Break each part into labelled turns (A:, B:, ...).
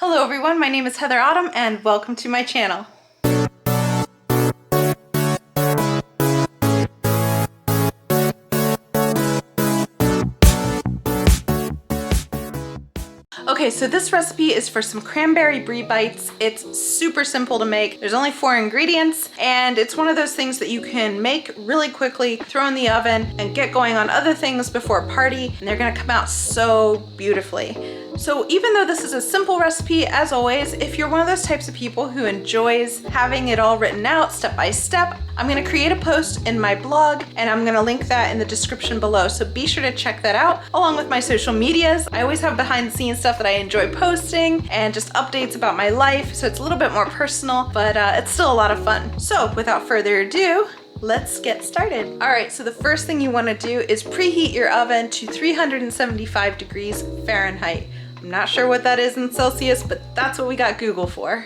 A: Hello everyone, my name is Heather Autumn and welcome to my channel. Okay, so this recipe is for some cranberry brie bites. It's super simple to make. There's only 4 ingredients, and it's one of those things that you can make really quickly, throw in the oven, and get going on other things before a party, and they're gonna come out so beautifully. So even though this is a simple recipe, as always, if you're one of those types of people who enjoys having it all written out step by step, I'm gonna create a post in my blog and I'm gonna link that in the description below. So be sure to check that out along with my social medias. I always have behind the scenes stuff that I enjoy posting and just updates about my life. So it's a little bit more personal, but it's still a lot of fun. So without further ado, let's get started. All right, so the first thing you wanna do is preheat your oven to 375 degrees Fahrenheit. I'm not sure what that is in Celsius, but that's what we got Google for.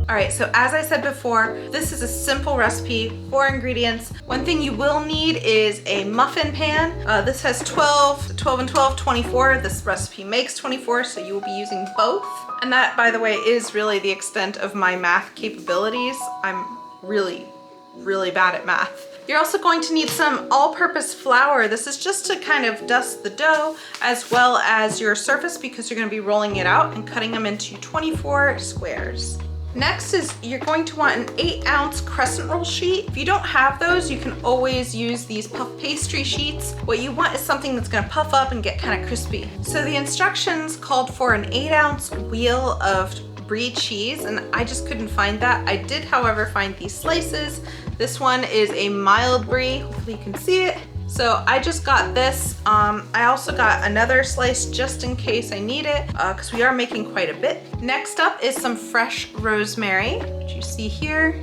A: All right, so as I said before, this is a simple recipe, 4 ingredients. One thing you will need is a muffin pan. This has 12 and 12, 24. This recipe makes 24, so you will be using both. And that, by the way, is really the extent of my math capabilities. I'm really bad at math. You're also going to need some all-purpose flour. This is just to kind of dust the dough as well as your surface because you're gonna be rolling it out and cutting them into 24 squares. Next is you're going to want an 8-ounce crescent roll sheet. If you don't have those, you can always use these puff pastry sheets. What you want is something that's gonna puff up and get kind of crispy. So the instructions called for an 8-ounce wheel of brie cheese, and I just couldn't find that. I did, however, find these slices. This one is a mild brie. Hopefully you can see it. So I just got this. I also got another slice just in case I need it, because we are making quite a bit. Next up is some fresh rosemary, which you see here.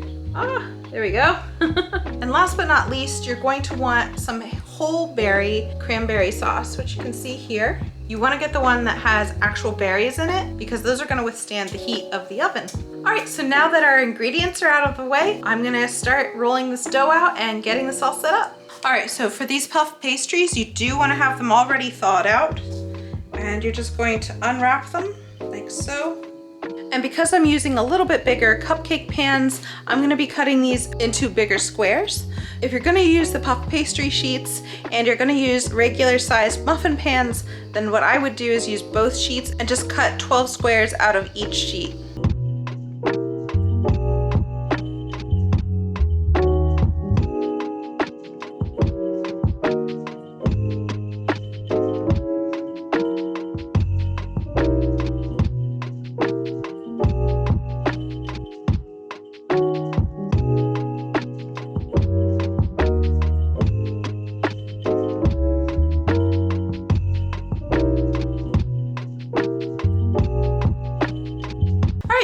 A: There we go. And last but not least, you're going to want some whole berry cranberry sauce, which you can see here. You want to get the one that has actual berries in it because those are going to withstand the heat of the oven. All right, so now that our ingredients are out of the way, I'm going to start rolling this dough out and getting this all set up. All right, so for these puff pastries, you do want to have them already thawed out, and you're just going to unwrap them like so. And because I'm using a little bit bigger cupcake pans, I'm gonna be cutting these into bigger squares. If you're gonna use the puff pastry sheets and you're gonna use regular sized muffin pans, then what I would do is use both sheets and just cut 12 squares out of each sheet.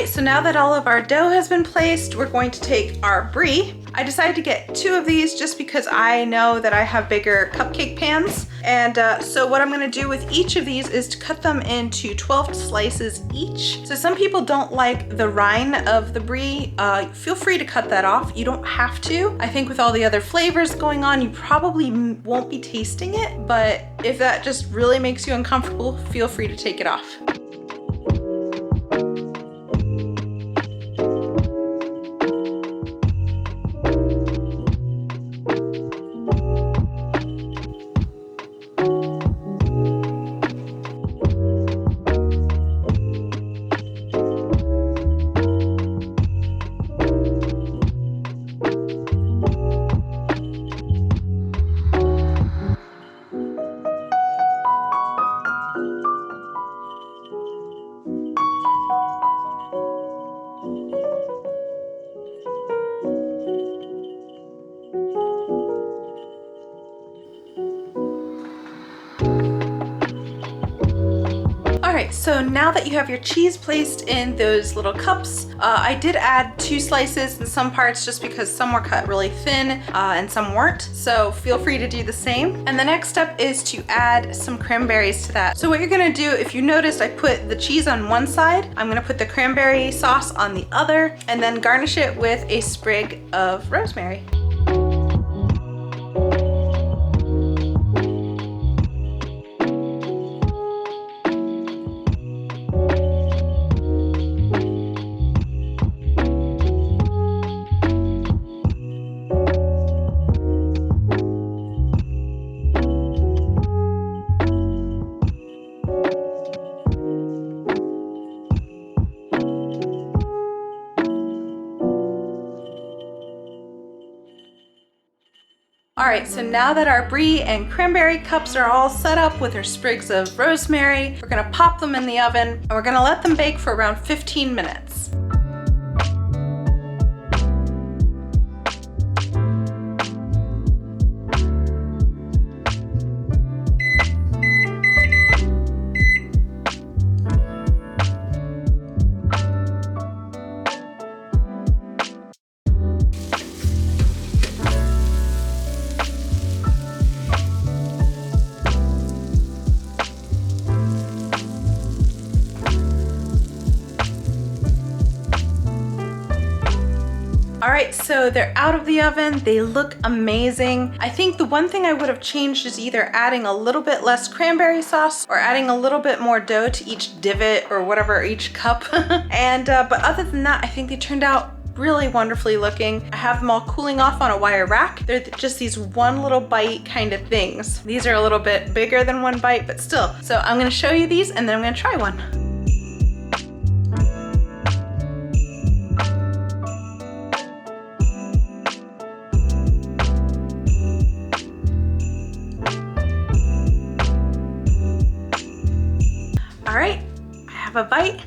A: So now that all of our dough has been placed, we're going to take our brie. I decided to get 2 of these just because I know that I have bigger cupcake pans. And so what I'm gonna do with each of these is to cut them into 12 slices each. So some people don't like the rind of the brie. Feel free to cut that off. You don't have to. I think with all the other flavors going on, you probably won't be tasting it, but if that just really makes you uncomfortable, feel free to take it off. Alright, so now that you have your cheese placed in those little cups, I did add 2 slices in some parts just because some were cut really thin and some weren't. So feel free to do the same. And the next step is to add some cranberries to that. So what you're gonna do, if you noticed, I put the cheese on one side, I'm gonna put the cranberry sauce on the other, and then garnish it with a sprig of rosemary. right, so now that our brie and cranberry cups are all set up with our sprigs of rosemary, we're gonna pop them in the oven and we're gonna let them bake for around 15 minutes. All right, so they're out of the oven. They look amazing. I think the one thing I would have changed is either adding a little bit less cranberry sauce or adding a little bit more dough to each divot or whatever, each cup. But other than that, I think they turned out really wonderfully looking. I have them all cooling off on a wire rack. They're just these one little bite kind of things. These are a little bit bigger than one bite, but still. So I'm gonna show you these and then I'm gonna try one. All right, I have a bite.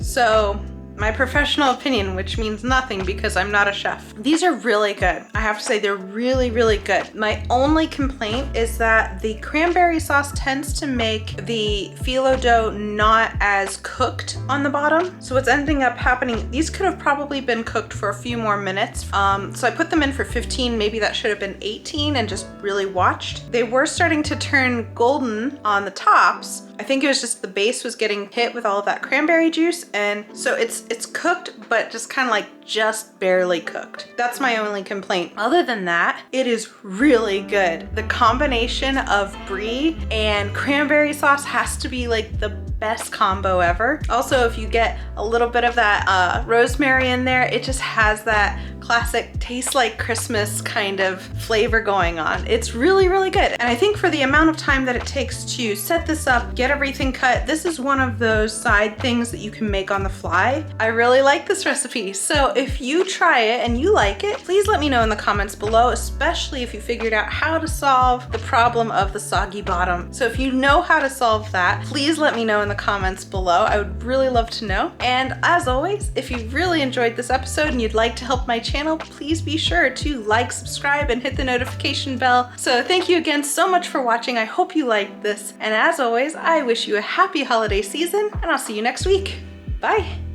A: So, my professional opinion, which means nothing because I'm not a chef. These are really good. I have to say they're really, really good. My only complaint is that the cranberry sauce tends to make the phyllo dough not as cooked on the bottom. So what's ending up happening, these could have probably been cooked for a few more minutes. So I put them in for 15, maybe that should have been 18 and just really watched. They were starting to turn golden on the tops. I think it was just the base was getting hit with all of that cranberry juice, and so it's cooked, but just kind of like just barely cooked. That's my only complaint. Other than that, it is really good. The combination of brie and cranberry sauce has to be like the best combo ever. Also, if you get a little bit of that rosemary in there, it just has that classic taste like Christmas kind of flavor going on. It's really, really good. And I think for the amount of time that it takes to set this up, get everything cut, this is one of those side things that you can make on the fly. I really like this recipe. So if you try it and you like it, please let me know in the comments below, especially if you figured out how to solve the problem of the soggy bottom. So if you know how to solve that, please let me know in the comments below. I would really love to know. And as always, if you really enjoyed this episode and you'd like to help my channel, please be sure to like, subscribe, and hit the notification bell. So thank you again so much for watching. I hope you liked this. And as always, I wish you a happy holiday season, and I'll see you next week. Bye.